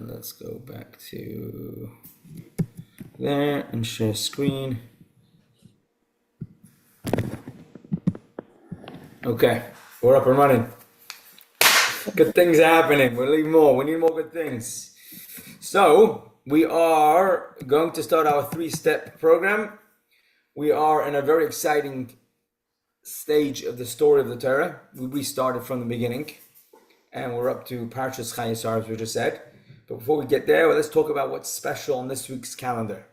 And let's go back to there and share screen. Okay, we're up and running. Good things are happening. We need more. We need more good things. So we are going to start our 3-step program. We are in a very exciting stage of the story of the Torah. We restarted from the beginning, and we're up to Parshah Chayei, Sara, as we just said. But before we get there, let's talk about what's special on this week's calendar.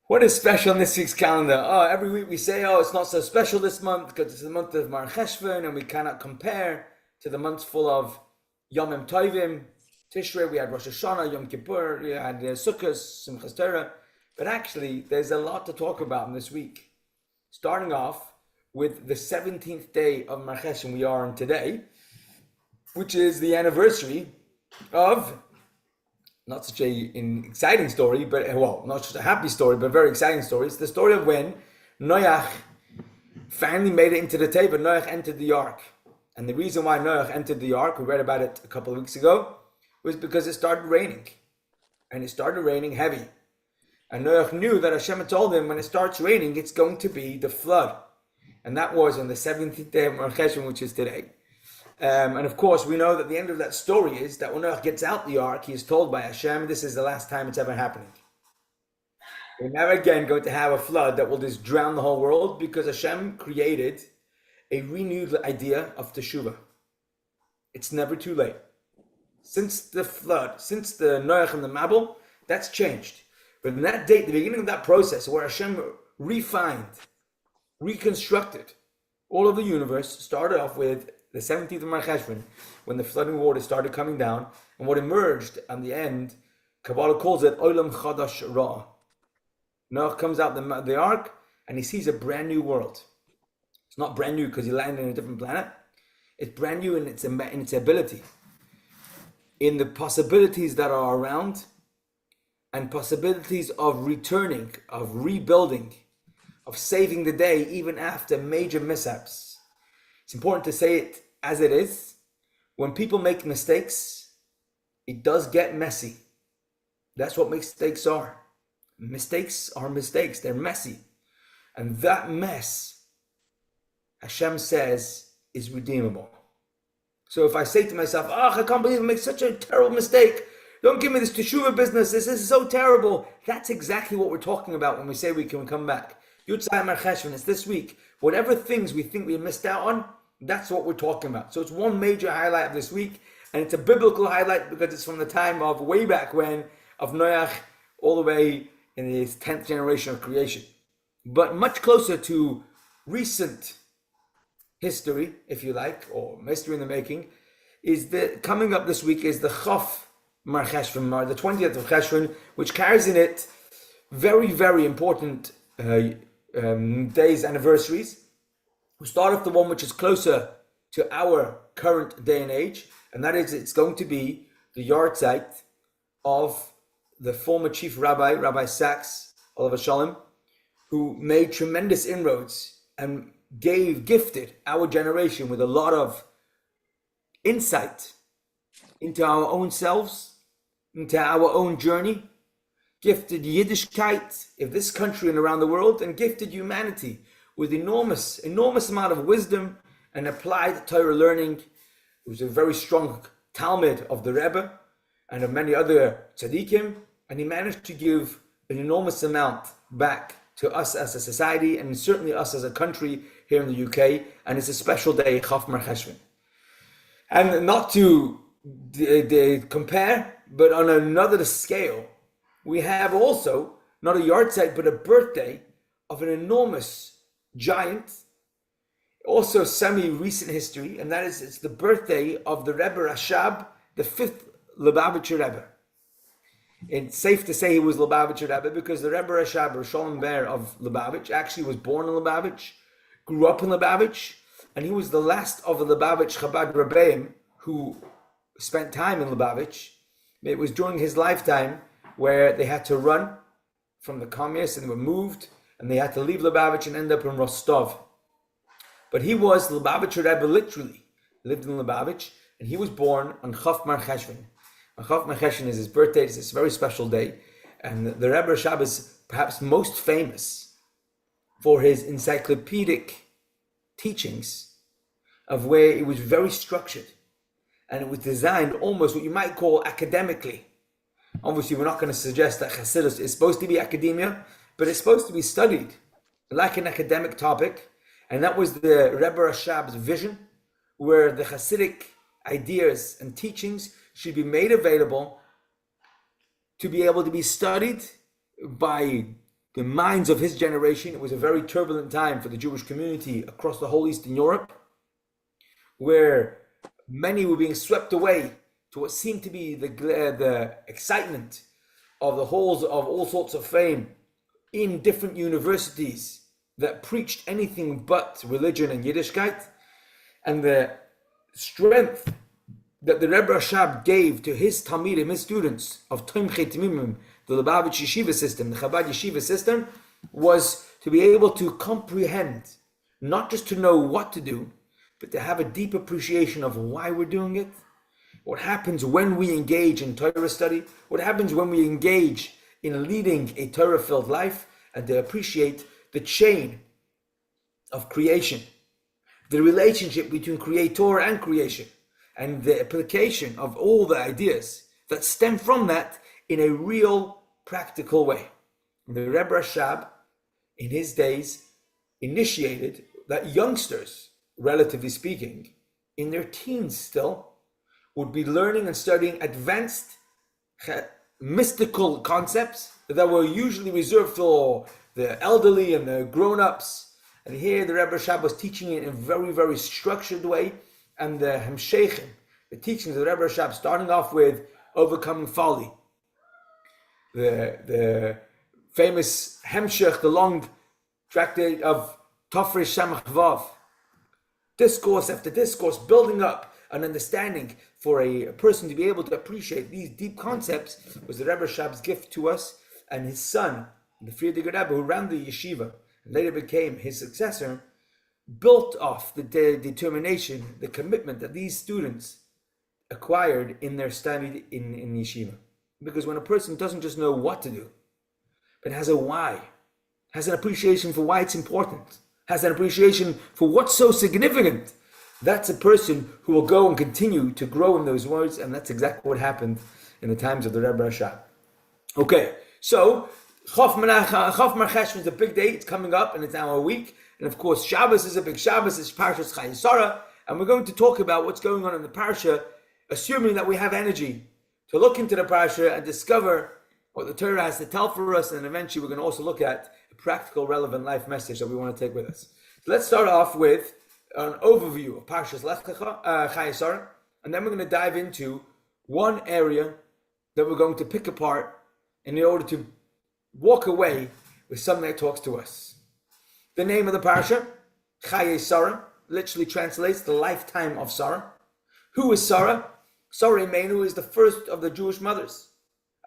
What is special on this week's calendar? Every week we say, it's not so special this month because it's the month of Mar Cheshvan, and we cannot compare to the months full of Yomim Tovim. Tishrei, we had Rosh Hashanah, Yom Kippur, we had Sukkot, Simchas Torah. But actually, there's a lot to talk about in this week. Starting off with the 17th day of Mar Cheshvan we are on today, which is the anniversary of, not such an exciting story, but, not just a happy story, but a very exciting story. It's the story of when Noach finally made it into the Teva. Noach entered the ark. And the reason why Noach entered the ark, we read about it a couple of weeks ago, was because it started raining. And it started raining heavy. And Noach knew that Hashem had told him when it starts raining, it's going to be the flood. And that was on the 17th day of Mar Cheshvan, which is today. And of course, we know that the end of that story is that when Noach gets out the ark, he is told by Hashem, this is the last time it's ever happening. We're never again going to have a flood that will just drown the whole world, because Hashem created a renewed idea of teshuvah. It's never too late. Since the flood, since the Noach and the Mabul, that's changed. But in that date, the beginning of that process where Hashem refined, reconstructed all of the universe, started off with the 17th of Mar Cheshvan, when the flooding water started coming down, and what emerged at the end, Kabbalah calls it Olam Chadash Ra. Noach comes out the ark, and he sees a brand new world. It's not brand new because he landed in a different planet. It's brand new in its ability, in the possibilities that are around, and possibilities of returning, of rebuilding, of saving the day even after major mishaps. It's important to say it as it is. When people make mistakes, it does get messy. That's what mistakes are. Mistakes are mistakes. They're messy. And that mess, Hashem says, is redeemable. So if I say to myself, I can't believe I made such a terrible mistake. Don't give me this teshuvah business. This is so terrible. That's exactly what we're talking about when we say we can come back. Yutzai Mar Cheshvan, it's this week. Whatever things we think we missed out on, that's what we're talking about. So it's one major highlight of this week, and it's a biblical highlight because it's from the time of way back when, of Noach, all the way in his 10th generation of creation. But much closer to recent history, if you like, or history in the making, is the coming up this week is the Chaf Mar Cheshvan, the 20th of Cheshvan, which carries in it very, very important days, anniversaries. We start off the one which is closer to our current day and age, and that is it's going to be the yahrzeit of the former chief rabbi, Rabbi Sachs, Olav Shalom, who made tremendous inroads and gifted our generation with a lot of insight into our own selves, into our own journey, gifted Yiddishkeit of this country and around the world, and gifted humanity with enormous amount of wisdom and applied Torah learning. It was a very strong Talmud of the Rebbe and of many other tzaddikim, and he managed to give an enormous amount back to us as a society, and certainly us as a country here in the UK, and it's a special day, Chaf Mar Cheshvan. And not to compare, but on another scale, we have also, not a yahrzeit, but a birthday of an enormous giant, also semi-recent history, and that is it's the birthday of the Rebbe Rashab, the 5th Lubavitcher Rebbe. It's safe to say he was Lubavitcher Rebbe because the Rebbe Rashab, Shalom Ber of Lubavitch, actually was born in Lubavitch, grew up in Lubavitch, and he was the last of the Lubavitch Chabad Rebbeim who spent time in Lubavitch. It was during his lifetime where they had to run from the communists and were moved, and they had to leave Lubavitch and end up in Rostov. But he was Lubavitcher Rebbe, literally lived in Lubavitch, and he was born on Chaf Mar Cheshvan. Chaf Chesed is his birthday. It's this very special day. And the Rebbe Rashab is perhaps most famous for his encyclopedic teachings, of where it was very structured. And it was designed almost what you might call academically. Obviously, we're not going to suggest that Hasidus is supposed to be academia, but it's supposed to be studied like an academic topic. And that was the Rebbe Rashab's vision, where the Hasidic ideas and teachings should be made available to be able to be studied by the minds of his generation. It was a very turbulent time for the Jewish community across the whole Eastern Europe, where many were being swept away to what seemed to be the excitement of the halls of all sorts of fame in different universities that preached anything but religion and Yiddishkeit. And the strength that the Rebbe Rashab gave to his Talmidim, his students of Tomchei Temimim, the Lubavitch Yeshiva system, the Chabad Yeshiva system, was to be able to comprehend, not just to know what to do, but to have a deep appreciation of why we're doing it, what happens when we engage in Torah study, what happens when we engage in leading a Torah-filled life, and to appreciate the chain of creation, the relationship between creator and creation, and the application of all the ideas that stem from that in a real, practical way. The Rebbe Rashab, in his days, initiated that youngsters, relatively speaking, in their teens still, would be learning and studying advanced mystical concepts that were usually reserved for the elderly and the grown-ups. And here the Rebbe Rashab was teaching it in a very, very structured way. And the Hemsheichim, the teachings of the Rebbe Rashab, starting off with overcoming folly, the famous Hemshech, the long tractate of Tafresh Samach Vav, discourse after discourse, building up an understanding for a person to be able to appreciate these deep concepts, was the Rebbe Rashab's gift to us. And his son, the Friedrich Rebbe, who ran the yeshiva and later became his successor, built off the determination, the commitment that these students acquired in their study in yeshiva. Because when a person doesn't just know what to do, but has a why, has an appreciation for why it's important, has an appreciation for what's so significant, that's a person who will go and continue to grow in those words. And that's exactly what happened in the times of the Rebbe Rashab. Okay, so Chaf Chesed is a big day. It's coming up, and it's now a week. And of course, Shabbos is a big Shabbos. It's Parshah Chayei Sara, and we're going to talk about what's going on in the Parsha, assuming that we have energy to look into the Parsha and discover what the Torah has to tell for us. And eventually, we're going to also look at a practical, relevant life message that we want to take with us. So let's start off with an overview of Parshas Chayei Sara, and then we're going to dive into one area that we're going to pick apart in order to walk away with something that talks to us. The name of the Parsha, Chayei Sara, literally translates the lifetime of Sara. Who is Sara? Sara Imenu is the first of the Jewish mothers,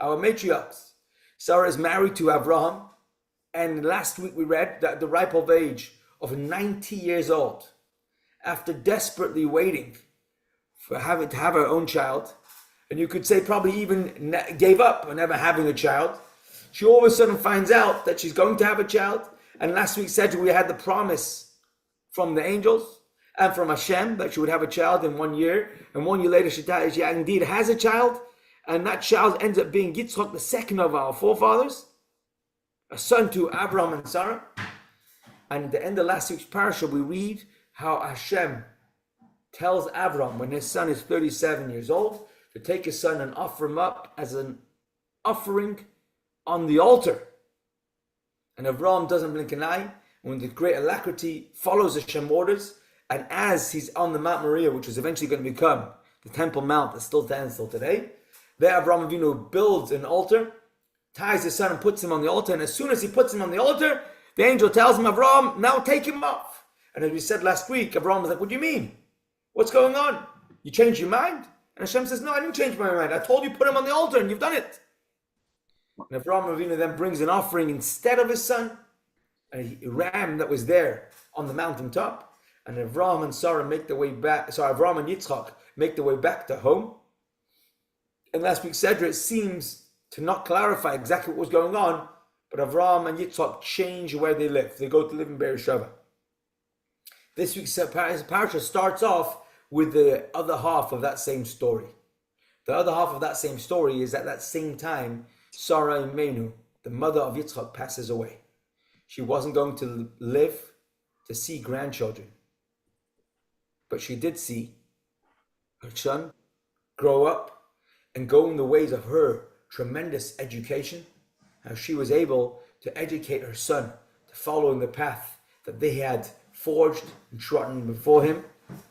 our matriarchs. Sara is married to Abraham, and last week we read that at the ripe old age of 90 years old, after desperately waiting for having to have her own child, and you could say probably even gave up on ever having a child, she all of a sudden finds out that she's going to have a child. And last week said we had the promise from the angels and from Hashem that she would have a child in 1 year, and 1 year later she indeed has a child, and that child ends up being Yitzchak, the second of our forefathers, a son to Abraham and Sarah. And at the end of last week's parasha, we read how Hashem tells Abraham, when his son is 37 years old, to take his son and offer him up as an offering on the altar. And Abraham doesn't blink an eye, and with great alacrity follows Hashem's orders. And as he's on the Mount Moriah, which is eventually going to become the Temple Mount that still stands till today, there Abraham Avinu builds an altar, ties his son and puts him on the altar. And as soon as he puts him on the altar, the angel tells him, Abraham, now take him off. And as we said last week, Abraham was like, what do you mean? What's going on? You changed your mind? And Hashem says, no, I didn't change my mind. I told you put him on the altar and you've done it. And Abraham Avinu then brings an offering instead of his son, a ram that was there on the mountaintop. And Abraham and Sarah make their way back. So Abraham and Yitzchak make their way back to home. in last week's Sedra, it seems to not clarify exactly what was going on, but Avram and Yitzchak change where they live. They go to live in Beersheba. This week's Parshah starts off with the other half of that same story. The other half of that same story is at that same time, Sara Imenu, the mother of Yitzchak, passes away. She wasn't going to live to see grandchildren, but she did see her son grow up and go in the ways of her tremendous education, how she was able to educate her son to follow in the path that they had forged and trodden before him.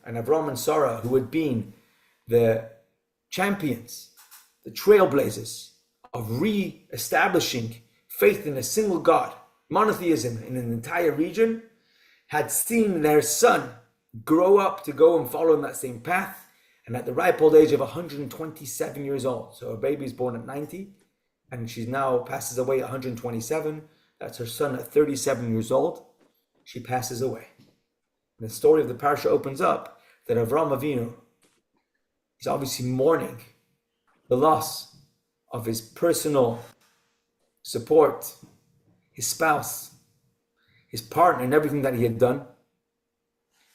And Avram and Sara, who had been the champions, the trailblazers of re-establishing faith in a single God, monotheism in an entire region, had seen their son grow up to go and follow in that same path. And at the ripe old age of 127 years old, so her baby is born at 90, and she now passes away at 127. That's her son at 37 years old. She passes away. And the story of the Parsha opens up that Avram Avinu is obviously mourning the loss of his personal support, his spouse, his partner, and everything that he had done.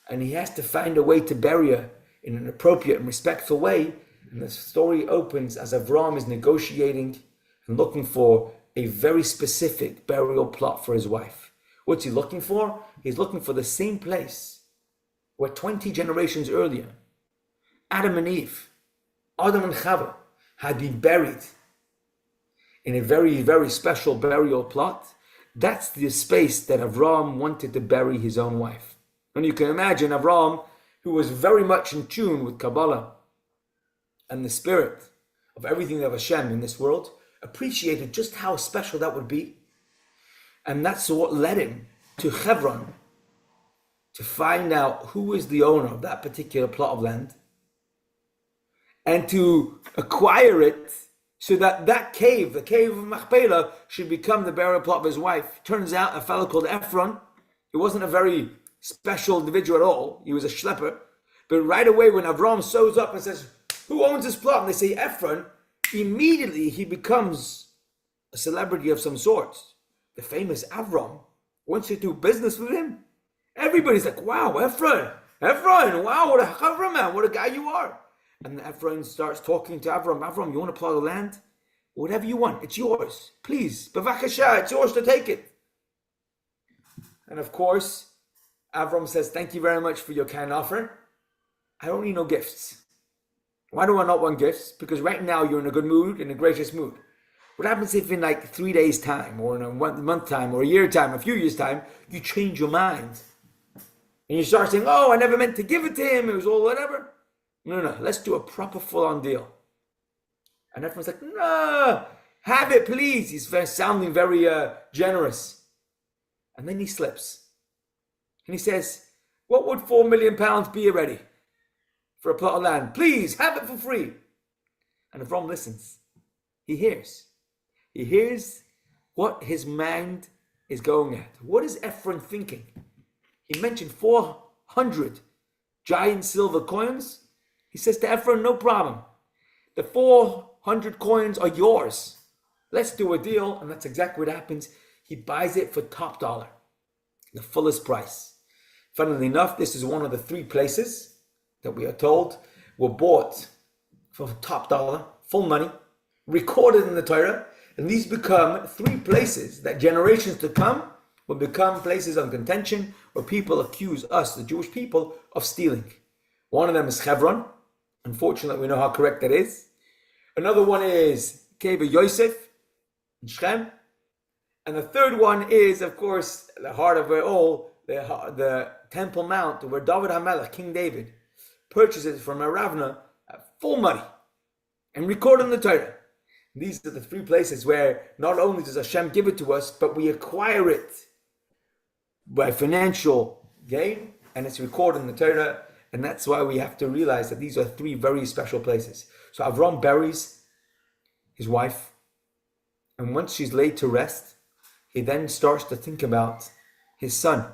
And he has to find a way to bury her in an appropriate and respectful way. And the story opens as Avram is negotiating and looking for a very specific burial plot for his wife. What's he looking for? He's looking for the same place where 20 generations earlier, Adam and Eve, Adam and Chava, had been buried in a very, very special burial plot. That's the space that Avram wanted to bury his own wife. And you can imagine Avram, who was very much in tune with Kabbalah and the spirit of everything of Hashem in this world, appreciated just how special that would be. And that's what led him to Hebron, to find out who is the owner of that particular plot of land, and to acquire it so that that cave, the cave of Machpelah, should become the burial plot of his wife. Turns out a fellow called Ephron, he wasn't a very special individual at all, he was a schlepper, but right away when Avram shows up and says, who owns this plot? And they say Ephron, immediately he becomes a celebrity of some sort. The famous Avram wants to do business with him. Everybody's like, wow, Ephron, wow, what a Avram man, what a guy you are. And Ephron starts talking to Avram. Avram, you want to plow the land? Whatever you want, it's yours. Please, bavakasha, it's yours to take it. And of course, Avram says, thank you very much for your kind offer. I don't need no gifts. Why do I not want gifts? Because right now you're in a good mood, in a gracious mood. What happens if in like 3 days time, or in a 1 month time, or a year time, a few years time, you change your mind? And you start saying, oh, I never meant to give it to him, it was all whatever. No, let's do a proper full-on deal. And everyone's like, no, have it, please. He's sounding very generous. And then he slips. And he says, what would £4 million be already for a plot of land? Please, have it for free. And Avram listens. He hears. He hears what his mind is going at. What is Ephron thinking? He mentioned 400 giant silver coins. He says to Ephron, no problem. The 400 coins are yours. Let's do a deal. And that's exactly what happens. He buys it for top dollar, the fullest price. Funnily enough, this is one of the 3 places that we are told were bought for top dollar, full money, recorded in the Torah. And these become 3 places that generations to come will become places of contention where people accuse us, the Jewish people, of stealing. One of them is Hebron. Unfortunately, we know how correct that is. Another one is Cave of Yosef in Shechem. And the third one is, of course, the heart of it all, the Temple Mount, where David HaMelech, King David, purchases from a Ravna at full money and recorded in the Torah. These are the 3 places where not only does Hashem give it to us, but we acquire it by financial gain, and it's recorded in the Torah. And that's why we have to realize that these are 3 very special places. So Avram buries his wife, and once she's laid to rest, he then starts to think about his son,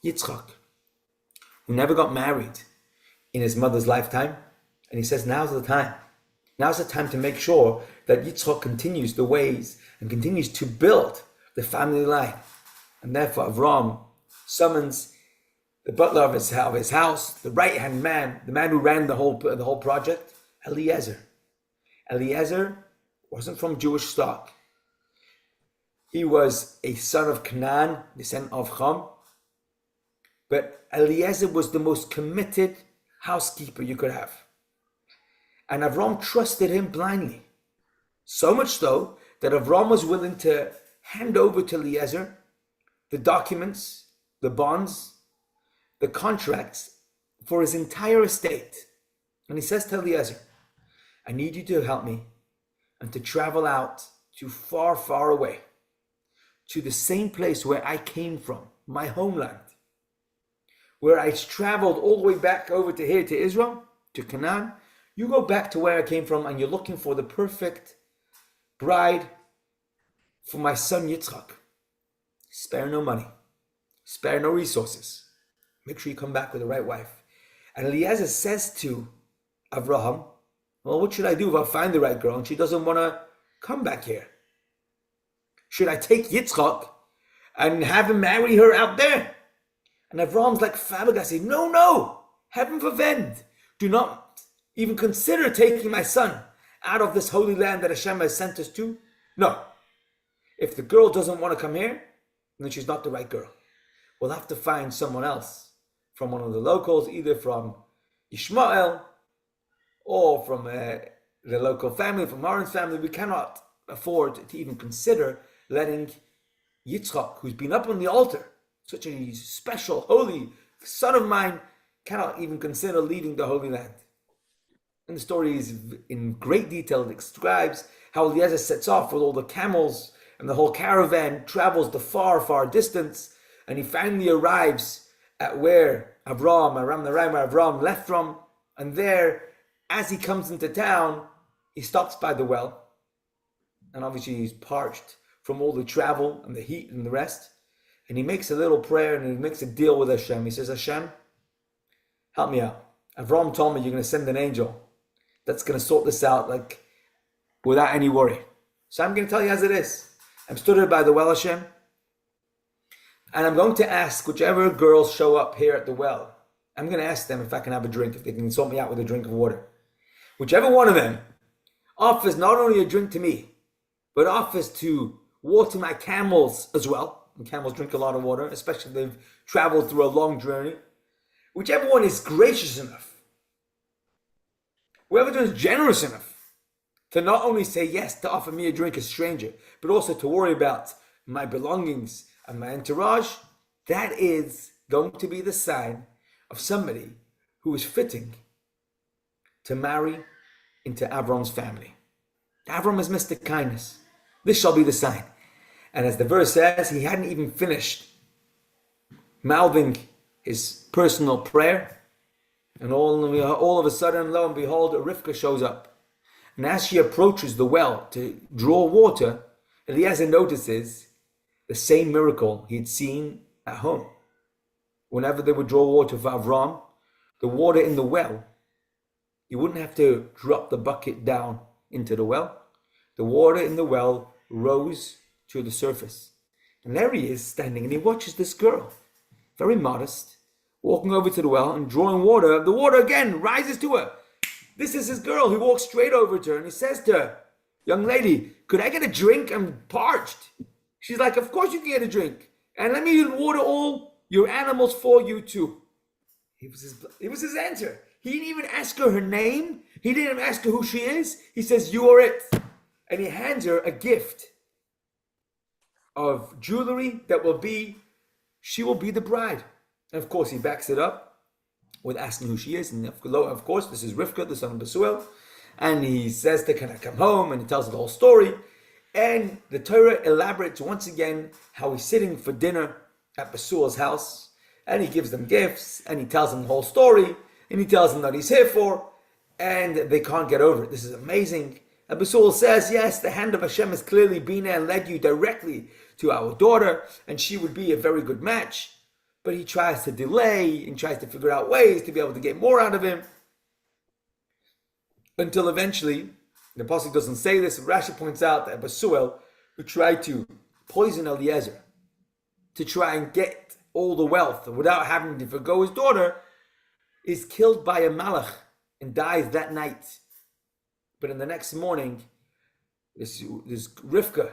Yitzchak, who never got married in his mother's lifetime. And he says, now's the time. Now's the time to make sure that Yitzchak continues the ways and continues to build the family line. And therefore Avram summons the butler of his house, the right-hand man, the man who ran the whole project, Eliezer. Eliezer wasn't from Jewish stock. He was a son of Canaan, descendant of Ham. But Eliezer was the most committed housekeeper you could have. And Avram trusted him blindly. So much so that Avram was willing to hand over to Eliezer the documents, the bonds, the contracts for his entire estate. And he says to Eliezer, I need you to help me and to travel out to far, far away, to the same place where I came from, my homeland, where I traveled all the way back over to here, to Israel, to Canaan. You go back to where I came from and you're looking for the perfect bride for my son Yitzchak. Spare no money, spare no resources. Make sure you come back with the right wife. And Eliezer says to Abraham, well, what should I do if I find the right girl and she doesn't want to come back here? Should I take Yitzchak and have him marry her out there? And Avram's like flabbergasted. No, heaven forbid. Do not even consider taking my son out of this holy land that Hashem has sent us to. No. If the girl doesn't want to come here, then she's not the right girl. We'll have to find someone else from one of the locals, either from Ishmael or from the local family, from Aaron's family. We cannot afford to even consider letting Yitzchak, who's been up on the altar, such a special, holy son of mine, cannot even consider leaving the Holy Land. And the story is in great detail. It describes how Eliezer sets off with all the camels and the whole caravan travels the far, far distance, and he finally arrives at where Avram left from. And there, as he comes into town, he stops by the well. And obviously he's parched from all the travel and the heat and the rest. And he makes a little prayer and he makes a deal with Hashem. He says, Hashem, help me out. Avram told me you're going to send an angel that's going to sort this out like without any worry. So I'm going to tell you as it is. I'm stood here by the well, Hashem, and I'm going to ask whichever girls show up here at the well, I'm going to ask them if I can have a drink, if they can sort me out with a drink of water. Whichever one of them offers not only a drink to me, but offers to water my camels as well. And camels drink a lot of water, especially if they've traveled through a long journey. Whichever one is gracious enough, whoever is generous enough to not only say yes to offer me a drink as a stranger, but also to worry about my belongings and my entourage, that is going to be the sign of somebody who is fitting to marry into Avram's family. Avram is Mr. Kindness. This shall be the sign. And as the verse says, he hadn't even finished mouthing his personal prayer, and all of a sudden, lo and behold, Rivka shows up. And as she approaches the well to draw water, Eliezer notices the same miracle he had seen at home. Whenever they would draw water for Avram, the water in the well, you wouldn't have to drop the bucket down into the well. The water in the well rose to the surface. And there he is standing and he watches this girl, very modest, walking over to the well and drawing water. The water again rises to her. This is his girl. He walks straight over to her and he says to her, young lady, could I get a drink? I'm parched. She's like, of course you can get a drink. And let me water all your animals for you too. It was his answer. He didn't even ask her name. He didn't even ask her who she is. He says, you are it. And he hands her a gift of jewelry that she will be the bride. And of course he backs it up with asking who she is. And of course, this is Rivka, the son of Besuel. And he says to her, can I come home? And he tells her the whole story. And the Torah elaborates once again how he's sitting for dinner at Besuel's house. And he gives them gifts. And he tells them the whole story. And he tells them that he's here for. And they can't get over it. This is amazing. And Besuel says, yes, the hand of Hashem has clearly been there and led you directly to our daughter. And she would be a very good match. But he tries to delay and tries to figure out ways to be able to get more out of him. Until eventually, The pasuk doesn't say this. Rashi points out that Basuel, who tried to poison Eliezer to try and get all the wealth without having to forgo his daughter, is killed by a malach and dies that night. But in the next morning, this Rivka,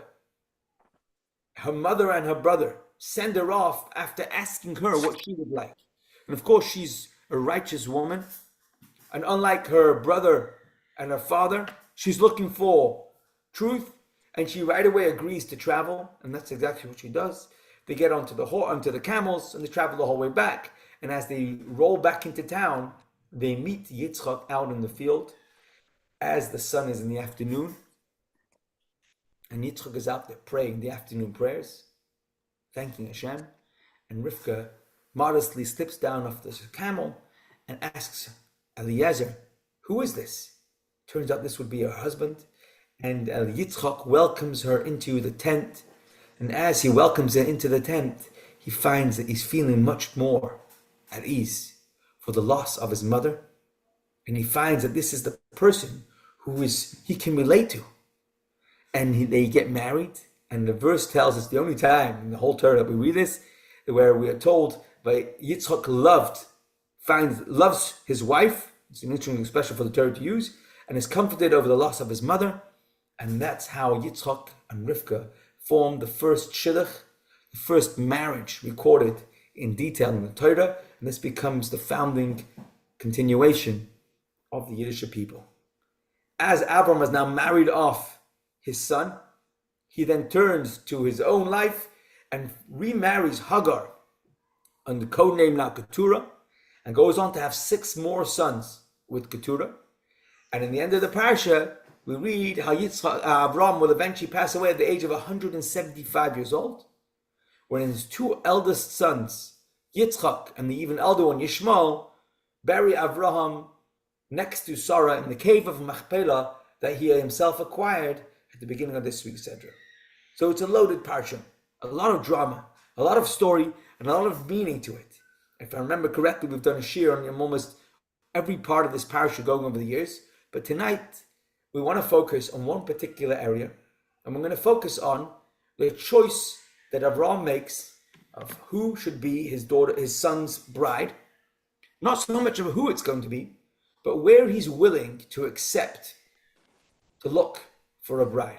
her mother and her brother, send her off after asking her what she would like. And of course, she's a righteous woman. And unlike her brother and her father, she's looking for truth. And she right away agrees to travel. And that's exactly what she does. They get onto the camels and they travel the whole way back. And as they roll back into town, they meet Yitzchak out in the field as the sun is in the afternoon. And Yitzchak is out there praying the afternoon prayers, thanking Hashem. And Rivka modestly slips down off the camel and asks Eliezer, who is this? Turns out this would be her husband. And Yitzchak welcomes her into the tent. And as he welcomes her into the tent, he finds that he's feeling much more at ease for the loss of his mother. And he finds that this is the person he can relate to. And they get married. And the verse tells us the only time in the whole Torah that we read this, where we are told that Yitzchak loves his wife. It's an interesting expression for the Torah to use, and is comforted over the loss of his mother. And that's how Yitzchak and Rivka formed the first shidduch, the first marriage recorded in detail in the Torah. And this becomes the founding continuation of the Yiddish people. As Avram has now married off his son, he then turns to his own life and remarries Hagar under the code name now Keturah, and goes on to have 6 more sons with Keturah. And in the end of the Parshah, we read how Avram will eventually pass away at the age of 175 years old, when his 2 eldest sons, Yitzchak and the even elder one, Yishmael, bury Avraham next to Sara in the cave of Machpelah that he himself acquired at the beginning of this week's Sedra. So it's a loaded Parsha, a lot of drama, a lot of story, and a lot of meaning to it. If I remember correctly, we've done a shir on almost every part of this Parsha going over the years, but tonight we want to focus on one particular area, and we're going to focus on the choice that Avraham makes of who should be his son's bride. Not so much of who it's going to be, but where he's willing to accept to look for a bride.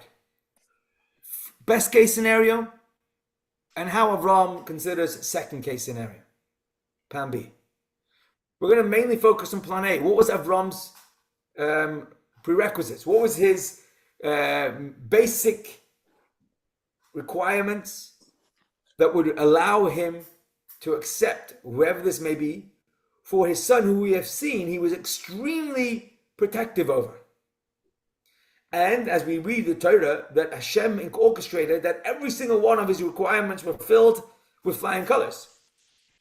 Best case scenario, and how Avraham considers second case scenario. Plan B. We're going to mainly focus on plan A. What was Avram's prerequisites? What was his basic requirements that would allow him to accept, whoever this may be, for his son, who we have seen he was extremely protective over? And as we read the Torah, that Hashem orchestrated that every single one of his requirements were filled with flying colors.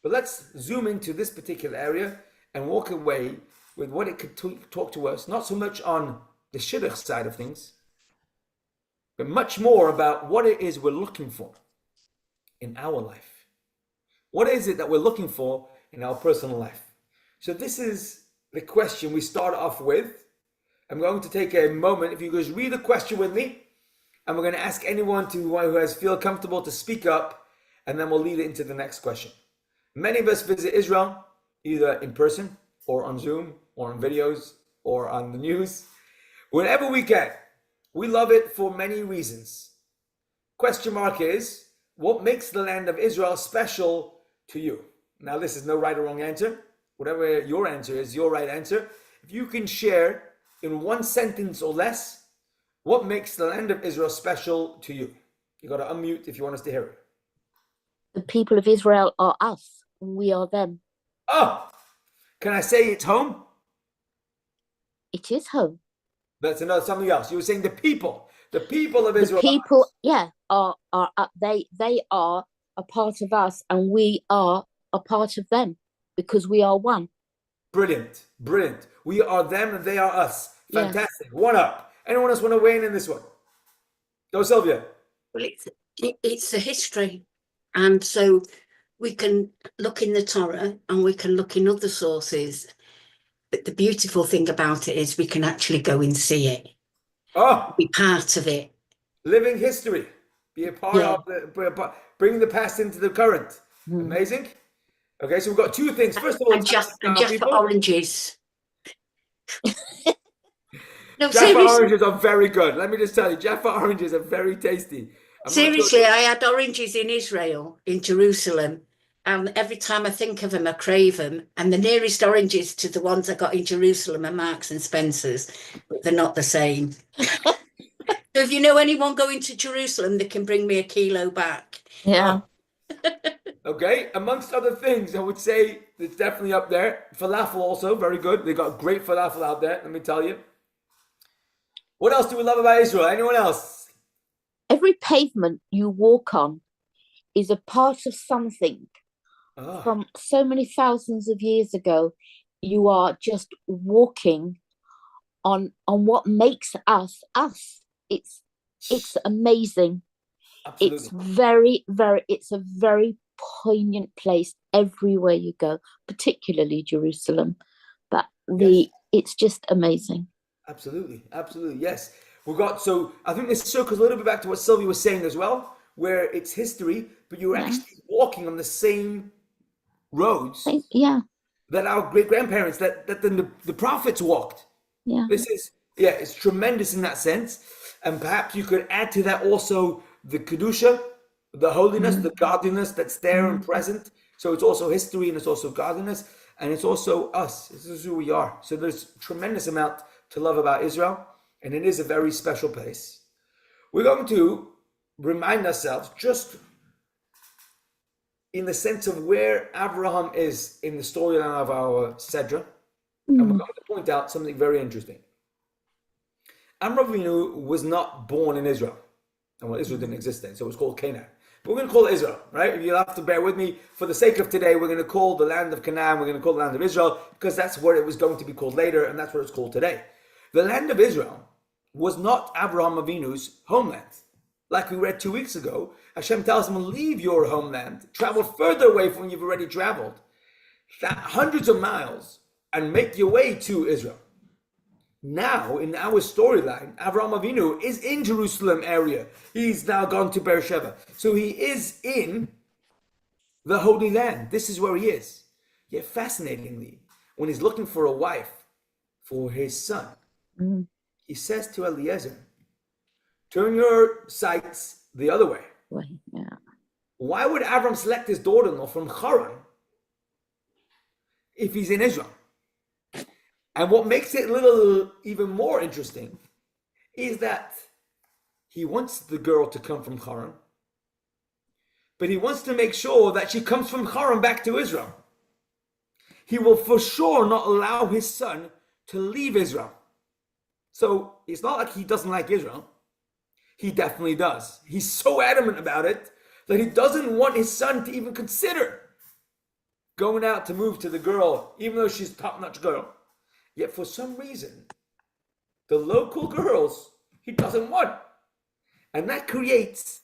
But let's zoom into this particular area and walk away with what it could talk to us, not so much on the shidduch side of things, but much more about what it is we're looking for in our life. What is it that we're looking for in our personal life? So this is the question we start off with. I'm going to take a moment, if you guys read the question with me, and we're going to ask anyone who has feel comfortable to speak up, and then we'll lead it into the next question. Many of us visit Israel, either in person, or on Zoom, or on videos, or on the news. Whenever we can. We love it for many reasons. Question mark is, what makes the land of Israel special to you? Now, this is no right or wrong answer. Whatever your answer is, your right answer. If you can share in one sentence or less, what makes the land of Israel special to you? You got to unmute if you want us to hear it. The people of Israel are us, and we are them. Oh, can I say it's home? It is home. That's something else. You were saying the people of Israel. The people, yeah, they are a part of us, and we are a part of them because we are one. Brilliant. We are them and they are us. Fantastic. Yes. One up. Anyone else want to weigh in this one? Go, Sylvia. Well, it's a history. And so we can look in the Torah and we can look in other sources. But the beautiful thing about it is we can actually go and see it. Oh, be part of it. living history. Be a part Yeah. of bring the past into the current. Mm. Amazing. Okay, so we've got two things. First of all, And it's Jaffa people. oranges. No, Jaffa seriously, oranges are very good. Let me just tell you, Jaffa oranges are very tasty. I'm not sure. seriously, I had oranges in Israel, in Jerusalem. And every time I think of them, I crave them. And the nearest oranges to the ones I got in Jerusalem are Marks and Spencer's, but they're not the same. So if you know anyone going to Jerusalem, they can bring me a kilo back. Yeah. Okay, amongst other things, I would say it's definitely up there. Falafel also, very good. They got great falafel out there, let me tell you. What else do we love about Israel? Anyone else? Every pavement you walk on is a part of something Oh, from so many thousands of years ago. You are just walking on what makes us us. It's amazing. It's absolutely. it's a very poignant place everywhere you go, particularly Jerusalem. But Yes, it's just amazing. absolutely. Absolutely. Yes. We got, so I think this circles a little bit back to what Sylvia was saying as well, where it's history, but you're Yeah. actually walking on the same roads Yeah. that our great grandparents, that the prophets walked. Yeah. This is, yeah, it's tremendous in that sense. And perhaps you could add to that also the Kedusha, the holiness, Mm. the godliness that's there and Mm. present. So it's also history and it's also godliness and it's also us. This is who we are. So there's tremendous amount to love about Israel and it is a very special place. We're going to remind ourselves just in the sense of where Abraham is in the storyline of our Sedra. And we're Mm. going to point out something very interesting. Amram Avinu was not born in Israel. And well, Israel didn't exist then, so it was called Canaan. But we're going to call it Israel, right? You'll have to bear with me. For the sake of today, we're going to call the land of Canaan, we're going to call the land of Israel, because that's what it was going to be called later, and that's what it's called today. The land of Israel was not Abraham Avinu's homeland. Like we read 2 weeks ago, Hashem tells him, leave your homeland, travel further away from you've already traveled, hundreds of miles, and make your way to Israel. Now, in our storyline, Avraham Avinu is in Jerusalem area. He's now gone to Beersheba. So he is in the Holy Land. This is where he is. Yet fascinatingly, when he's looking for a wife for his son, Mm. he says to Eliezer, turn your sights the other way. Yeah. Why would Avram select his daughter-in-law from Haran if he's in Israel? And what makes it a little even more interesting is that he wants the girl to come from Haran, but he wants to make sure that she comes from Haran back to Israel. He will for sure not allow his son to leave Israel. So it's not like he doesn't like Israel. He definitely does. He's so adamant about it that he doesn't want his son to even consider going out to move to the girl, even though she's a top-notch girl. Yet for some reason, the local girls he doesn't want. And that creates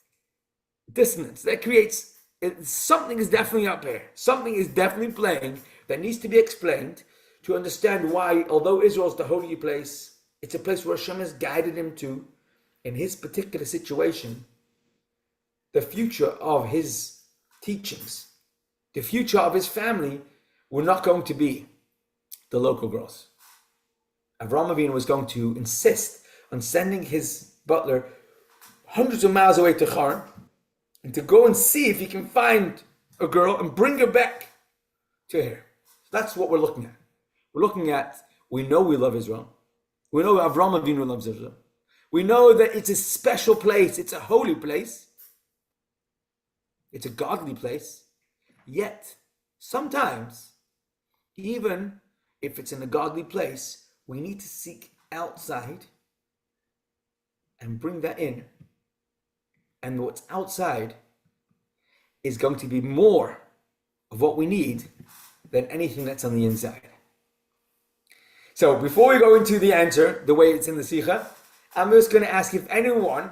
dissonance. That creates something is definitely up there. Something is definitely playing that needs to be explained to understand why, although Israel is the holy place, it's a place where Hashem has guided him to, in his particular situation, the future of his teachings, the future of his family were not going to be the local girls. Avraham Avinu was going to insist on sending his butler hundreds of miles away to Haran and to go and see if he can find a girl and bring her back to here. So that's what we're looking at. We're looking at, we know we love Israel. We know Avraham Avinu loves Israel. We know that it's a special place. It's a holy place. It's a godly place. Yet, sometimes, even if it's in a godly place, we need to seek outside and bring that in. And what's outside is going to be more of what we need than anything that's on the inside. So before we go into the answer, the way it's in the Sikha, I'm just going to ask if anyone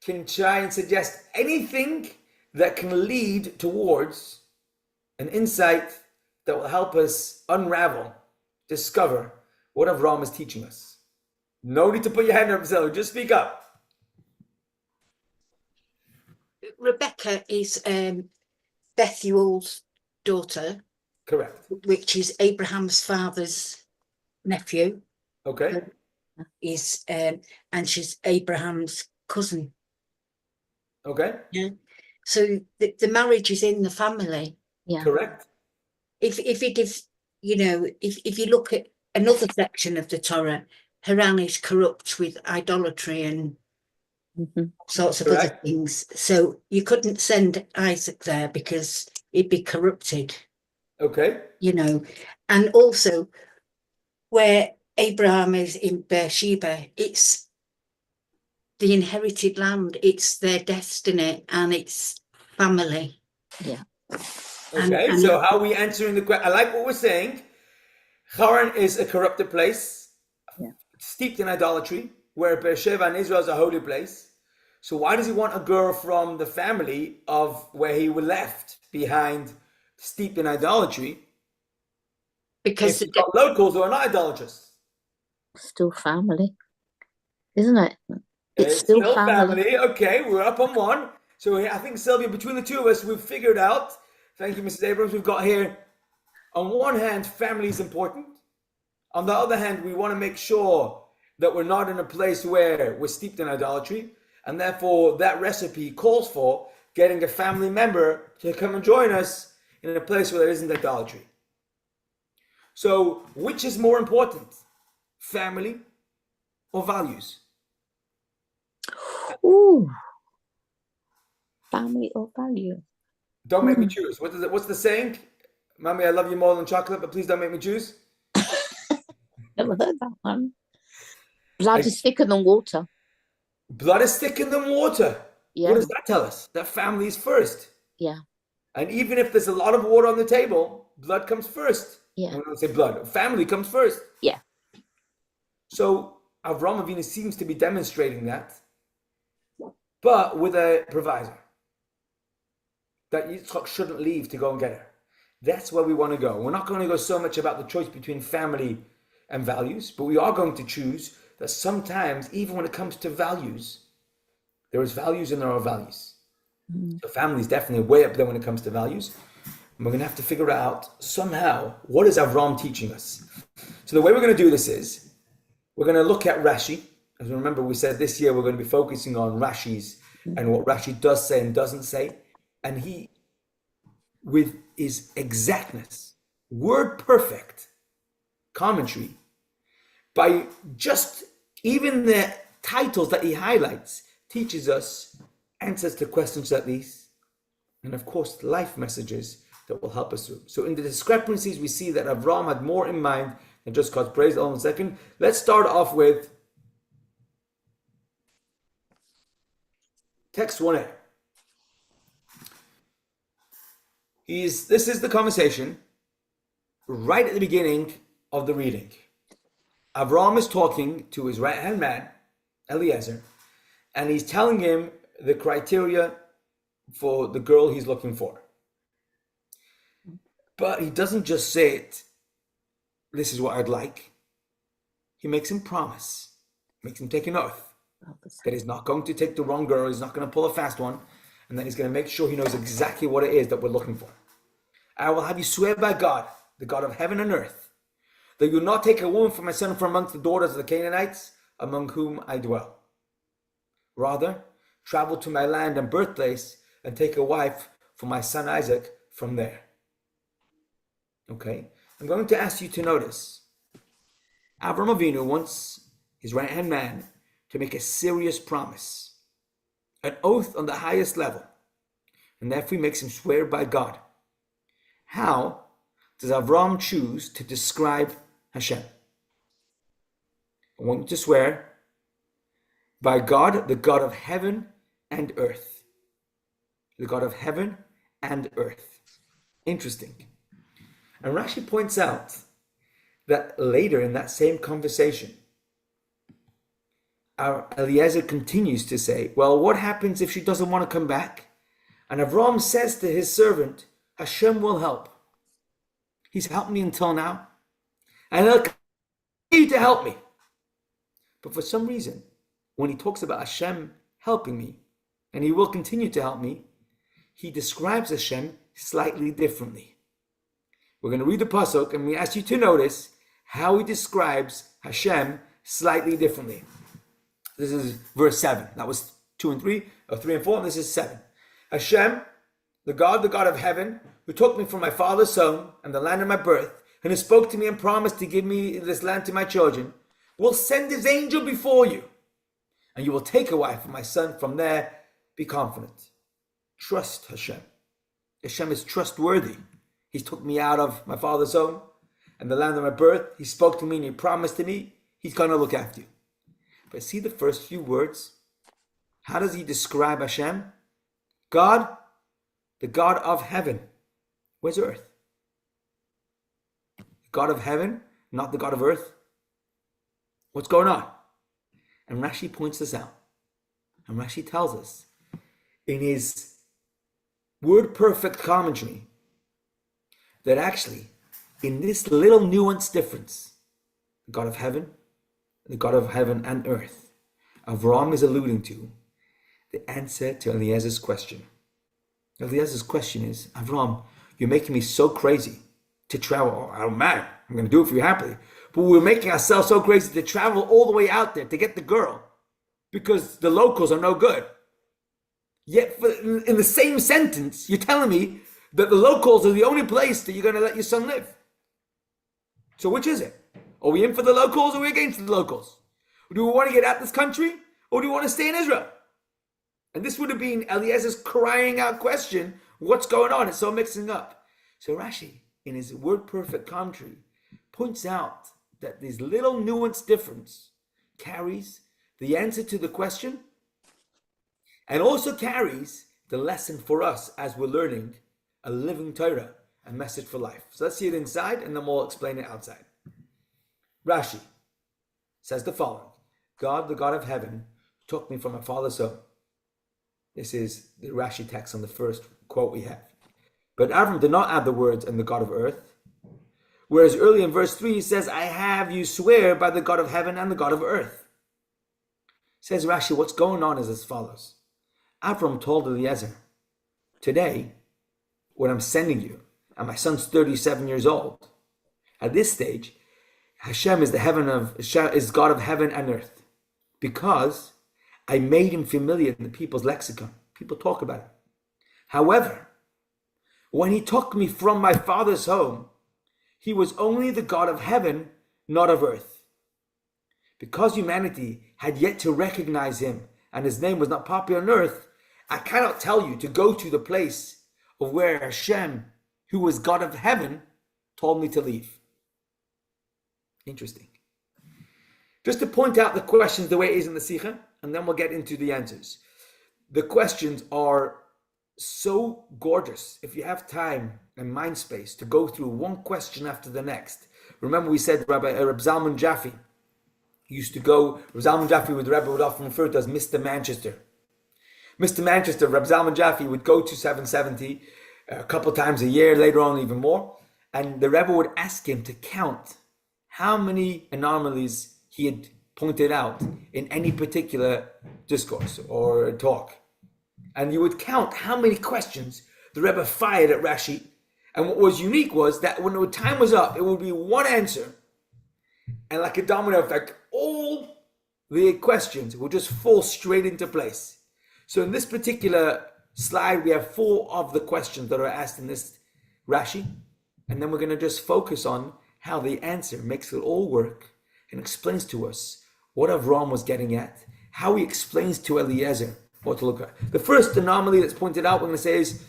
can try and suggest anything that can lead towards an insight that will help us unravel, discover what Avraham is teaching us. No need to put your hand up, Sylvia. Just speak up. Rebecca is Bethuel's daughter, Correct. which is Abraham's father's nephew. Okay. And she's Abraham's cousin. Okay. Yeah. So the marriage is in the family. Yeah. Correct. If it is, if you look at another section of the Torah, Haran is corrupt with idolatry and sorts of other things. So you couldn't send Isaac there because he'd be corrupted. Okay. And also where Abraham is in Beersheba, it's the inherited land, it's their destiny, and it's family. Yeah. Okay, so how are we answering the question? I like what we're saying. Haran is a corrupted place, steeped in idolatry, where Beersheba and Israel is a holy place. So why does he want a girl from the family of where he was left behind, steeped in idolatry? Because if got locals who are not idolatrous. Still family, isn't it? It's still family. Okay, we're up on one. So I think, Sylvia, between the two of us, we've figured out, thank you, Mrs. Abrams, we've got here, on one hand, family is important. On the other hand, we want to make sure that we're not in a place where we're steeped in idolatry, and therefore that recipe calls for getting a family member to come and join us in a place where there isn't idolatry. So, which is more important, family or values? Ooh, family or value? Don't make me choose. What's the saying? Mommy, I love you more than chocolate, but please don't make me choose. Never heard that one. Blood is thicker than water. Blood is thicker than water. Yeah. What does that tell us? That family is first. Yeah. And even if there's a lot of water on the table, blood comes first. Yeah. We don't say blood. Family comes first. Yeah. So Avraham Avinu seems to be demonstrating that, but with a proviso that Yitzchak shouldn't leave to go and get her. That's where we want to go. We're not going to go so much about the choice between family and values, but we are going to choose that sometimes, even when it comes to values, there is values and there are values. So family is definitely way up there when it comes to values. And we're going to have to figure out somehow, what is Avram teaching us? So the way we're going to do this is, we're going to look at Rashi. As you remember, we said this year we're going to be focusing on Rashi's and what Rashi does say and doesn't say. And he, with his exactness, word perfect commentary, by just even the titles that he highlights, teaches us answers to questions like these, and of course life messages that will help us through. So in the discrepancies, we see that Avram had more in mind than just God's praise. Hold on a second. Let's start off with text 1a. This is the conversation right at the beginning of the reading. Avram is talking to his right-hand man, Eliezer, and he's telling him the criteria for the girl he's looking for. But he doesn't just say it, this is what I'd like. He makes him promise, makes him take an oath that he's not going to take the wrong girl, he's not going to pull a fast one, and then he's going to make sure he knows exactly what it is that we're looking for. I will have you swear by God, the God of heaven and earth, that you will not take a woman for my son from amongst the daughters of the Canaanites, among whom I dwell. Rather, travel to my land and birthplace and take a wife for my son Isaac from there. Okay, I'm going to ask you to notice. Avram Avinu wants his right-hand man to make a serious promise, an oath on the highest level, and therefore he makes him swear by God. How does Avram choose to describe Hashem? I want you to swear by God, the God of heaven and earth. The God of heaven and earth. Interesting. And Rashi points out that later in that same conversation, our Eliezer continues to say, well, what happens if she doesn't want to come back? And Avram says to his servant, Hashem will help. He's helped me until now, and he'll continue to help me. But for some reason, when he talks about Hashem helping me, and he will continue to help me, he describes Hashem slightly differently. We're going to read the pasuk, and we ask you to notice how he describes Hashem slightly differently. This is verse 7. That was 2 and 3, or 3 and 4, and this is 7. Hashem, the God of heaven, who took me from my father's home and the land of my birth, and who spoke to me and promised to give me this land to my children, will send his angel before you, and you will take a wife for my son. From there, be confident. Trust Hashem. Hashem is trustworthy. He took me out of my father's home and the land of my birth. He spoke to me and he promised to me he's going to look after you. But see the first few words? How does he describe Hashem? God, the God of heaven. Where's earth? The God of heaven, not the God of earth. What's going on? And Rashi points this out. And Rashi tells us in his word perfect commentary that actually in this little nuanced difference, the God of heaven and earth, Avram is alluding to the answer to Eliezer's question. Eliezer's question is, Avram, you're making me so crazy to travel. Oh, man, I'm going to do it for you happily. But we're making ourselves so crazy to travel all the way out there to get the girl because the locals are no good. Yet in the same sentence, you're telling me that the locals are the only place that you're going to let your son live. So which is it? Are we in for the locals or are we against the locals? Do we want to get out of this country or do we want to stay in Israel? And this would have been Eliezer's crying out question. What's going on? It's so mixing up. So Rashi, in his word perfect commentary, points out that this little nuanced difference carries the answer to the question and also carries the lesson for us as we're learning a living Torah, a message for life. So let's see it inside and then we'll explain it outside. Rashi says the following. God, the God of heaven, took me from my father's home. This is the Rashi text on the first quote we have. But Avram did not add the words "and the God of earth." Whereas early in verse 3 he says, I have you swear by the God of heaven and the God of earth. Says Rashi, what's going on is as follows. Avram told Eliezer, today, when I'm sending you, and my son's 37 years old, at this stage, Hashem is is God of heaven and earth. Because I made him familiar in the people's lexicon. People talk about it. However, when he took me from my father's home, he was only the God of heaven, not of earth. Because humanity had yet to recognize him and his name was not popular on earth, I cannot tell you to go to the place of where Hashem, who was God of heaven, told me to leave. Interesting. Just to point out the questions the way it is in the Sikha, and then we'll get into the answers. The questions are so gorgeous. If you have time and mind space to go through one question after the next. Remember we said Rabbi Zalman Jaffe used to go, Zalman Jaffe with Rebbe would often refer to as Mr. Manchester. Mr. Manchester, Rabbi Zalman Jaffe would go to 770 a couple times a year, later on even more, and the Rebbe would ask him to count how many anomalies he had pointed out in any particular discourse or talk. And you would count how many questions the Rebbe fired at Rashi. And what was unique was that when the time was up, it would be one answer. And like a domino effect, all the questions would just fall straight into place. So in this particular slide, we have 4 of the questions that are asked in this Rashi. And then we're going to just focus on how the answer makes it all work and explains to us what Avram was getting at, how he explains to Eliezer what to look at. The first anomaly that's pointed out, we're going to say is,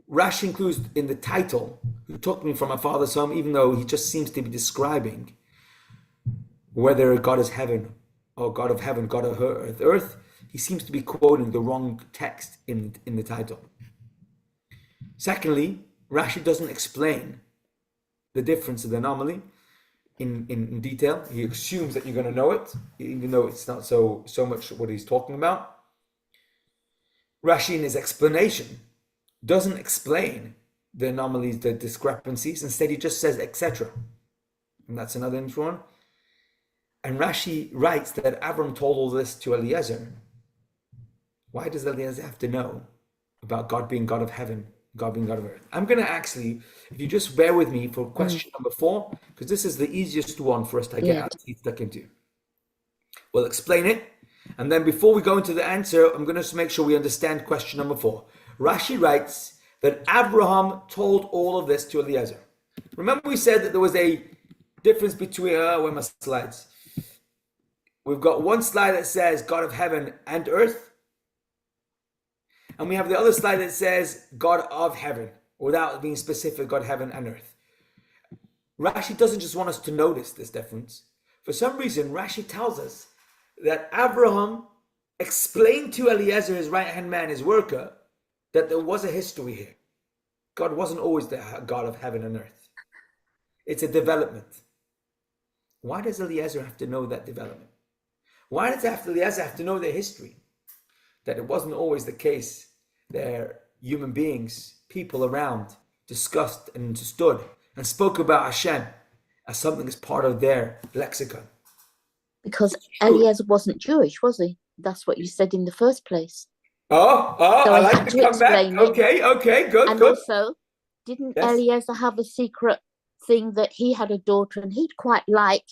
Rashi includes in the title, who took me from my father's home, even though he just seems to be describing whether God is heaven or God of heaven, God of earth, he seems to be quoting the wrong text in the title. Secondly, Rashi doesn't explain the difference of the anomaly in detail. He assumes that you're going to know it, even though it's not so much what he's talking about. Rashi, in his explanation, doesn't explain the anomalies, the discrepancies. Instead, he just says, etc. And that's another interesting one. And Rashi writes that Avram told all this to Eliezer. Why does Eliezer have to know about God being God of heaven, God being God of earth? I'm going to actually, if you just bear with me for question number 4, because this is the easiest one for us to get our teeth stuck into. We'll explain it. And then before we go into the answer, I'm going to make sure we understand question number 4. Rashi writes that Abraham told all of this to Eliezer. Remember we said that there was a difference between, where are my slides? We've got one slide that says God of heaven and earth. And we have the other slide that says God of heaven, without being specific, God, heaven and earth. Rashi doesn't just want us to notice this difference. For some reason, Rashi tells us that Abraham explained to Eliezer, his right-hand man, his worker, that there was a history here. God wasn't always the God of heaven and earth. It's a development. Why does Eliezer have to know that development? Why does Eliezer have to know their history? That it wasn't always the case. They're human beings, people around, discussed and understood and spoke about Hashem as something that's part of their lexicon. Because Eliezer wasn't Jewish, was he? That's what you said in the first place. So I like to come back. Okay, good. And also, didn't Yes. Eliezer have a secret thing that he had a daughter and he'd quite like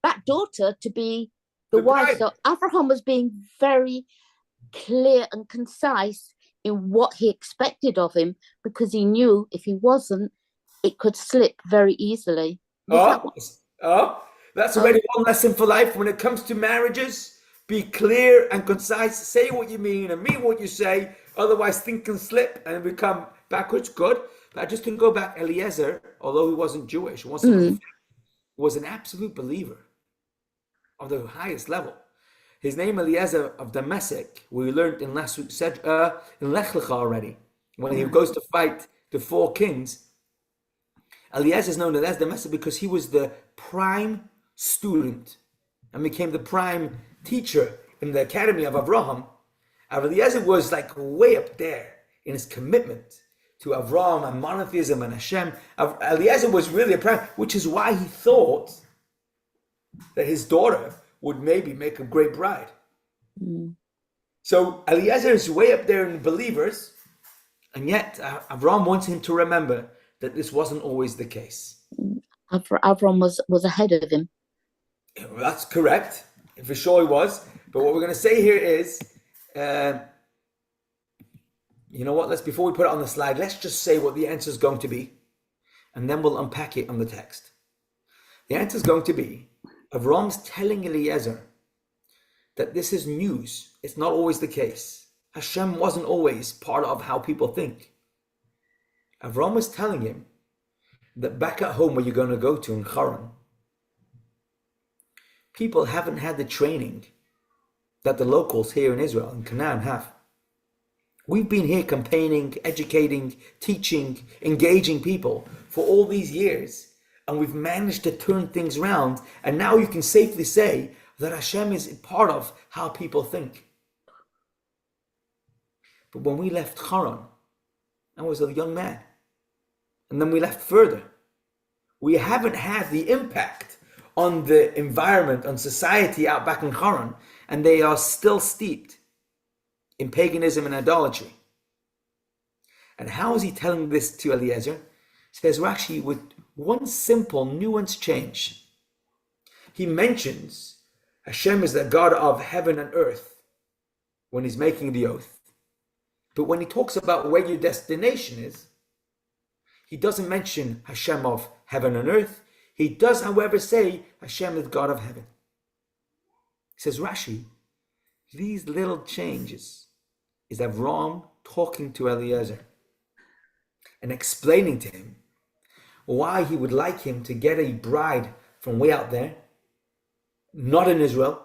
that daughter to be the wife? So Abraham was being very clear and concise in what he expected of him, because he knew if he wasn't, it could slip very easily. That's already one lesson for life. When it comes to marriages, be clear and concise. Say what you mean and mean what you say. Otherwise, things can slip and become backwards. Good. But just to go back, Eliezer, although he wasn't Jewish, was an absolute believer of the highest level. His name Eliezer of Damascus, we learned in last week's in Lech Lecha already, when he goes to fight the 4 kings. Eliezer is known as Damascus because he was the prime student and became the prime teacher in the academy of Avraham. Eliezer was like way up there in his commitment to Avraham and monotheism and Hashem. Eliezer was really a prime, which is why he thought that his daughter would maybe make a great bride. So Eliezer is way up there in believers, and yet Avraham wants him to remember that this wasn't always the case. Avraham was ahead of him. That's correct. For sure he was. But what we're going to say here is, you know what? Before we put it on the slide, let's just say what the answer is going to be, and then we'll unpack it on the text. The answer is going to be, Avram's telling Eliezer that this is news. It's not always the case. Hashem wasn't always part of how people think. Avram was telling him that back at home where you're going to go to in Haran, people haven't had the training that the locals here in Israel and Canaan have. We've been here campaigning, educating, teaching, engaging people for all these years, and we've managed to turn things around, and now you can safely say that Hashem is part of how people think. But when we left Haran, I was a young man, and then we left further. We haven't had the impact on the environment, on society out back in Haran, and they are still steeped in paganism and idolatry. And how is he telling this to Eliezer? Says Rashi, with one simple nuance change. He mentions Hashem is the God of heaven and earth when he's making the oath. But when he talks about where your destination is, he doesn't mention Hashem of heaven and earth. He does, however, say Hashem is God of heaven. Says Rashi, these little changes is Avram talking to Eliezer and explaining to him why he would like him to get a bride from way out there, not in Israel,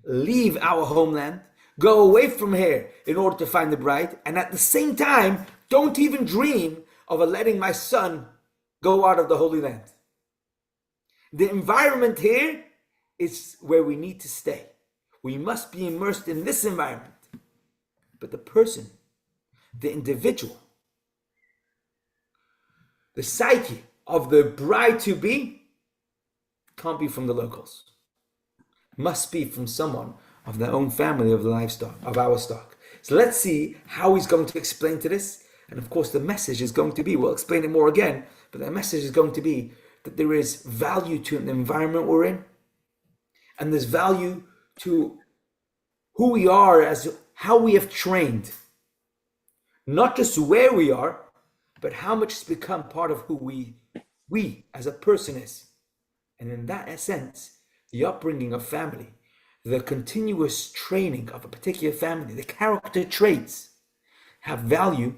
leave our homeland, go away from here in order to find the bride, and at the same time, don't even dream of letting my son go out of the Holy Land. The environment here is where we need to stay. We must be immersed in this environment. But the person, the individual, the psyche of the bride-to-be can't be from the locals. must be from someone of their own family of the livestock, of our stock. So let's see how he's going to explain to this. And of course, the message is going to be, we'll explain it more again, but the message is going to be that there is value to the environment we're in, and there's value to who we are, as how we have trained, not just where we are, but how much it's become part of who we as a person is. And in that sense, the upbringing of family, the continuous training of a particular family, the character traits have value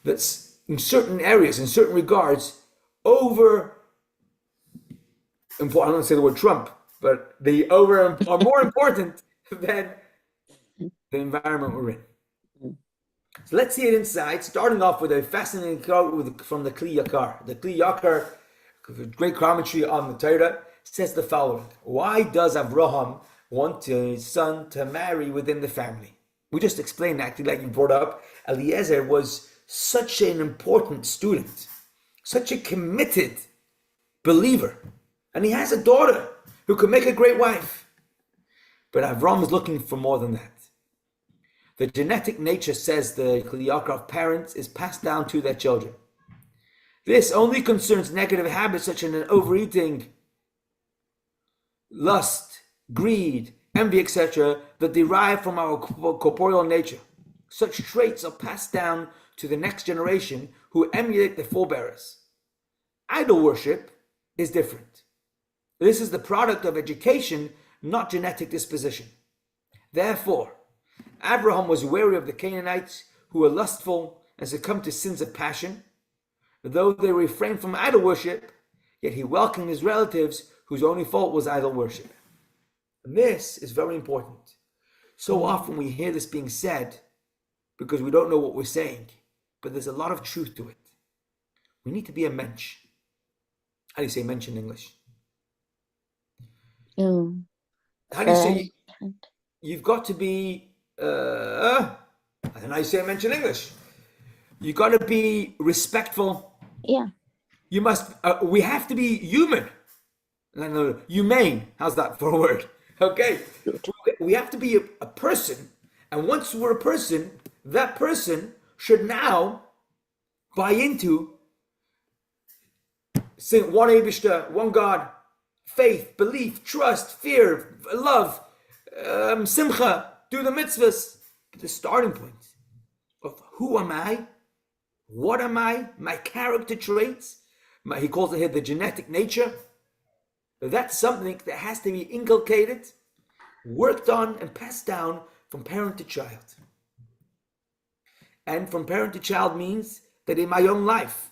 that's in certain areas, in certain regards, over important. I don't say the word Trump, but the over are more important than the environment we're in. So let's see it inside, starting off with a fascinating quote from the Kli Yakar. The Kli Yakar, a great commentary on the Torah, says the following: why does Avraham want his son to marry within the family? We just explained, actually, like you brought up, Eliezer was such an important student, such a committed believer, and he has a daughter who could make a great wife. But Avram is looking for more than that. The genetic nature, says the Kli Yakar, of parents is passed down to their children. This only concerns negative habits such as an overeating, lust, greed, envy, etc., that derive from our corporeal nature. Such traits are passed down to the next generation who emulate their forebears. Idol worship is different. This is the product of education, not genetic disposition. Therefore, Abraham was wary of the Canaanites who were lustful and succumbed to sins of passion. Though they refrained from idol worship, yet he welcomed his relatives whose only fault was idol worship. And this is very important. So often we hear this being said because we don't know what we're saying, but there's a lot of truth to it. We need to be a mensch. How do you say mensch in English? How do you say you've got to be, I don't know how you say mensch in English. You've got to be respectful. Yeah. You must, we have to be human. No, humane. How's that for a word? Okay. We have to be a person. And once we're a person, that person should now buy into one Eibishter, one God, faith, belief, trust, fear, love, simcha, do the mitzvahs. The starting point of who am I? What am I? My character traits. He calls it here the genetic nature. That's something that has to be inculcated, worked on, and passed down from parent to child. And from parent to child means that in my own life,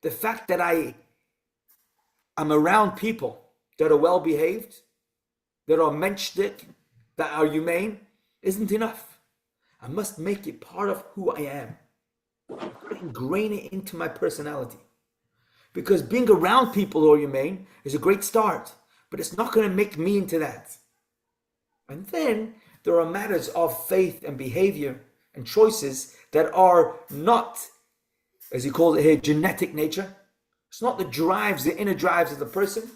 the fact that I'm around people that are well behaved, that are menschlich, that are humane, isn't enough. I must make it part of who I am. Ingrain it into my personality. Because being around people who are humane is a great start, but it's not going to make me into that. And then there are matters of faith and behavior and choices that are not, as he calls it here, genetic nature. It's not the drives, the inner drives of the person.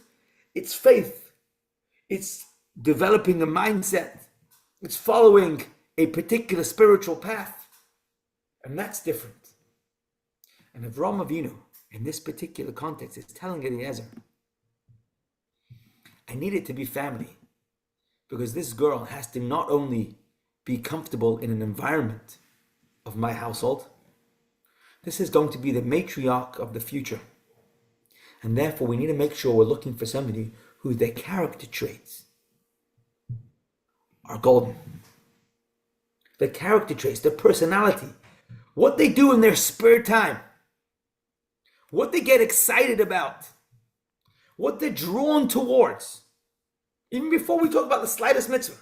It's faith. It's developing a mindset. It's following a particular spiritual path. And that's different. And Avraham Avinu, in this particular context, is telling Eliezer, I need it to be family. Because this girl has to not only be comfortable in an environment of my household, this is going to be the matriarch of the future. And therefore, we need to make sure we're looking for somebody who their character traits are golden. Their character traits, their personality, what they do in their spare time, what they get excited about, what they're drawn towards. Even before we talk about the slightest mitzvah,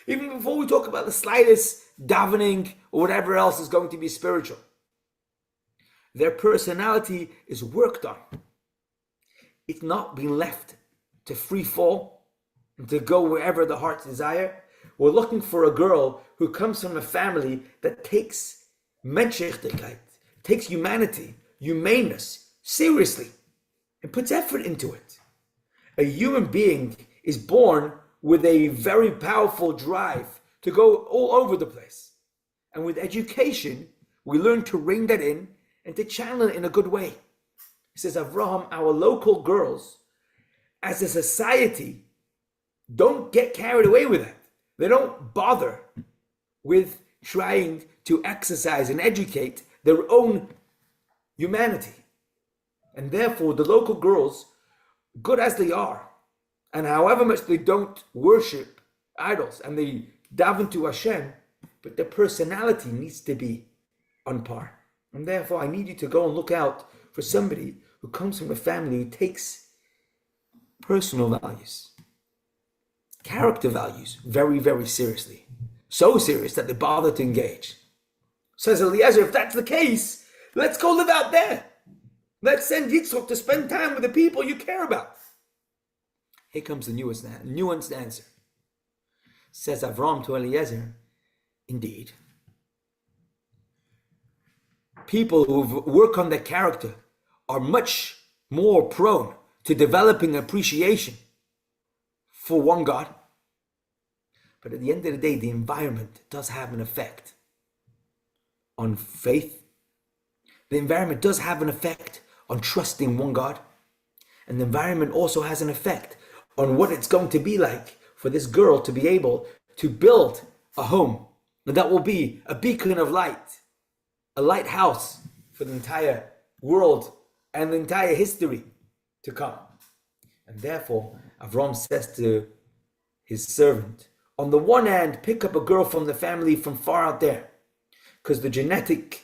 even before we talk about the slightest davening or whatever else is going to be spiritual, their personality is worked on. It's not being left to free fall and to go wherever the heart's desire. We're looking for a girl who comes from a family that takes menschlichkeit, takes humanity, humaneness seriously, and puts effort into it. A human being is born with a very powerful drive to go all over the place. And with education, we learn to rein that in and to channel it in a good way. He says, Avraham, our local girls, as a society, don't get carried away with it. They don't bother with trying to exercise and educate their own humanity. And therefore, the local girls, good as they are, and however much they don't worship idols, and they daven to Hashem, but their personality needs to be on par. And therefore, I need you to go and look out for somebody who comes from a family who takes personal values, character values, very, very seriously. So serious that they bother to engage. Says Eliezer, if that's the case, let's go live out there. Let's send Yitzchok to spend time with the people you care about. Here comes the nuanced answer. Says Avram to Eliezer, indeed, people who work on their character are much more prone to developing appreciation for one God. But at the end of the day, the environment does have an effect on faith. The environment does have an effect on trusting one God. And the environment also has an effect on what it's going to be like for this girl to be able to build a home that will be a beacon of light, a lighthouse for the entire world and the entire history to come. And therefore, Avram says to his servant, on the one hand, pick up a girl from the family from far out there, because the genetic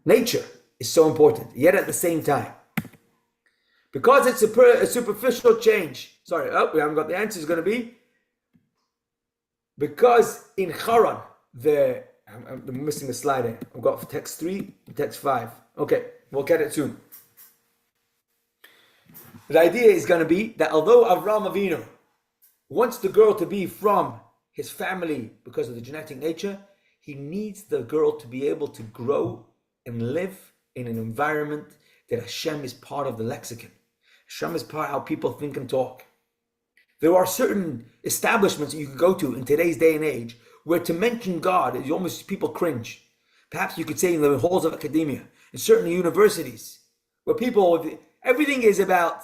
nature is so important. Yet at the same time, because it's a superficial change. Sorry, we haven't got the answer. Is going to be because in Haran, I'm missing a slide here. I've got text 3, text 5. Okay, we'll get it soon. The idea is going to be that although Avraham Avinu wants the girl to be from his family because of the genetic nature, he needs the girl to be able to grow and live in an environment that Hashem is part of the lexicon. Hashem is part of how people think and talk. There are certain establishments that you can go to in today's day and age where to mention God, is almost people cringe. Perhaps you could say in the halls of academia, in certain universities, where everything is about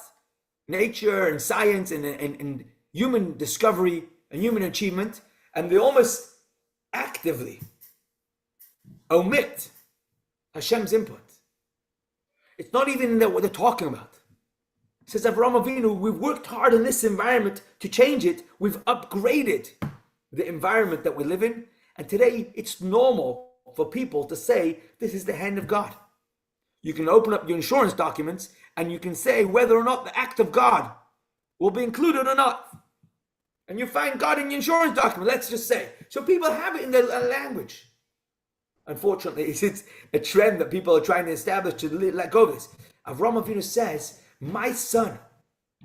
nature and science and human discovery and human achievement, and they almost actively omit Hashem's input. It's not even what they're talking about. It says Avraham Avinu, we've worked hard in this environment to change it. We've upgraded the environment that we live in. And today it's normal for people to say, this is the hand of God. You can open up your insurance documents and you can say whether or not the act of God will be included or not. And you find God in your insurance document, let's just say. So people have it in their language. Unfortunately, it's a trend that people are trying to establish to let go of this. Avraham Avinu says, my son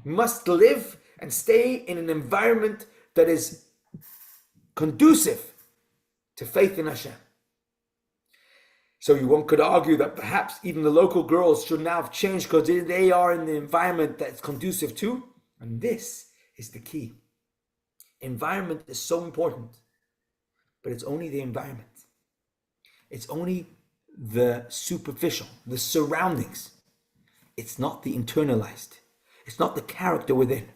must live and stay in an environment that is conducive to faith in Hashem. So one could argue that perhaps even the local girls should now have changed because they are in the environment that's conducive to. And this is the key. Environment is so important, but it's only the environment. It's only the superficial, the surroundings. It's not the internalized. It's not the character within.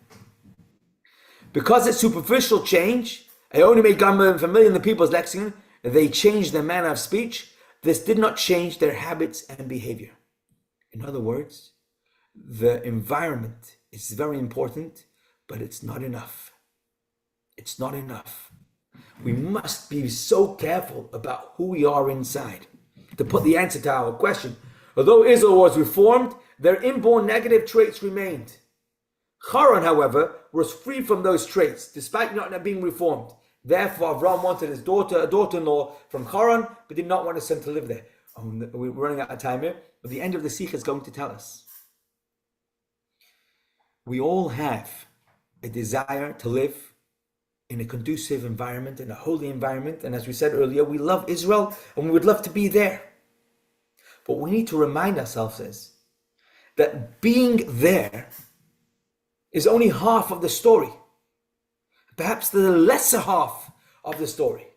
Because it's superficial change, I only made God familiar in the people's lexicon, they changed their manner of speech. This did not change their habits and behavior. In other words, the environment is very important, but it's not enough. It's not enough. We must be so careful about who we are inside. To put the answer to our question, although Israel was reformed, their inborn negative traits remained. Haran, however, was free from those traits, despite not being reformed. Therefore, Avram wanted his a daughter-in-law from Haran, but did not want his son to live there. We're running out of time here, but the end of the Sikh is going to tell us. We all have a desire to live in a conducive environment, in a holy environment, and as we said earlier, we love Israel and we would love to be there. But we need to remind ourselves that being there is only half of the story. perhaps the lesser half of the story.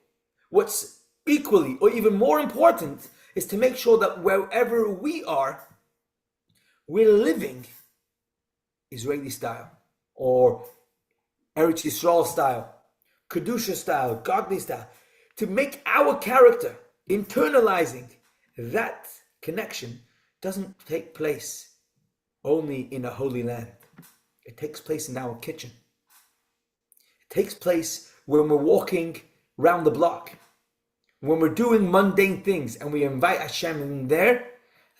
What's equally or even more important is to make sure that wherever we are, we're living Israeli style, or Eretz Yisrael style, Kedusha style, godly style, to make our character, internalizing that connection, doesn't take place only in a holy land. It takes place in our kitchen. It takes place when we're walking round the block. When we're doing mundane things and we invite Hashem in there,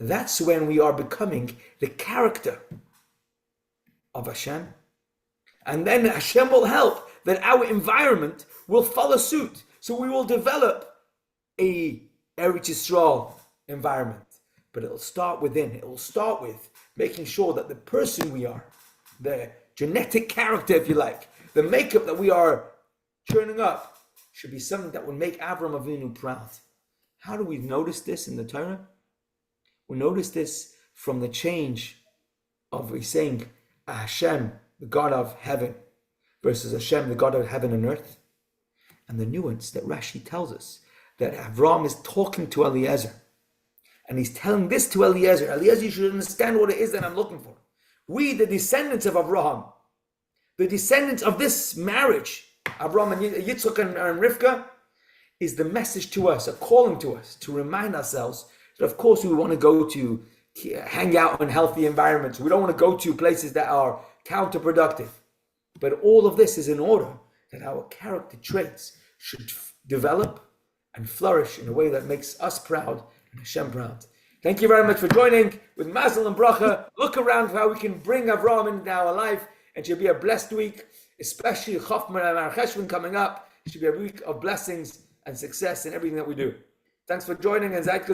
that's when we are becoming the character of Hashem. And then Hashem will help that our environment will follow suit. So we will develop a Eretz Yisrael environment. But it'll start within. It will start with making sure that the person we are, the genetic character, if you like, the makeup that we are churning up, should be something that would make Avram Avinu proud. How do we notice this in the Torah? We notice this from the change of saying Hashem, the God of heaven, versus Hashem, the God of heaven and earth. And the nuance that Rashi tells us, that Avram is talking to Eliezer. And he's telling this to Eliezer. Eliezer, you should understand what it is that I'm looking for. We, the descendants of Abraham, the descendants of this marriage, Abraham and Yitzchak and Rivka, is the message to us, a calling to us, to remind ourselves that of course we want to go to hang out in healthy environments. We don't want to go to places that are counterproductive. But all of this is in order that our character traits should develop and flourish in a way that makes us proud and Hashem proud. Thank you very much for joining with Mazel and Bracha. Look around for how we can bring Avram into our life, and it should be a blessed week, especially Chofman and Mar Cheshvan coming up. It should be a week of blessings and success in everything that we do. Thanks for joining, and Zayt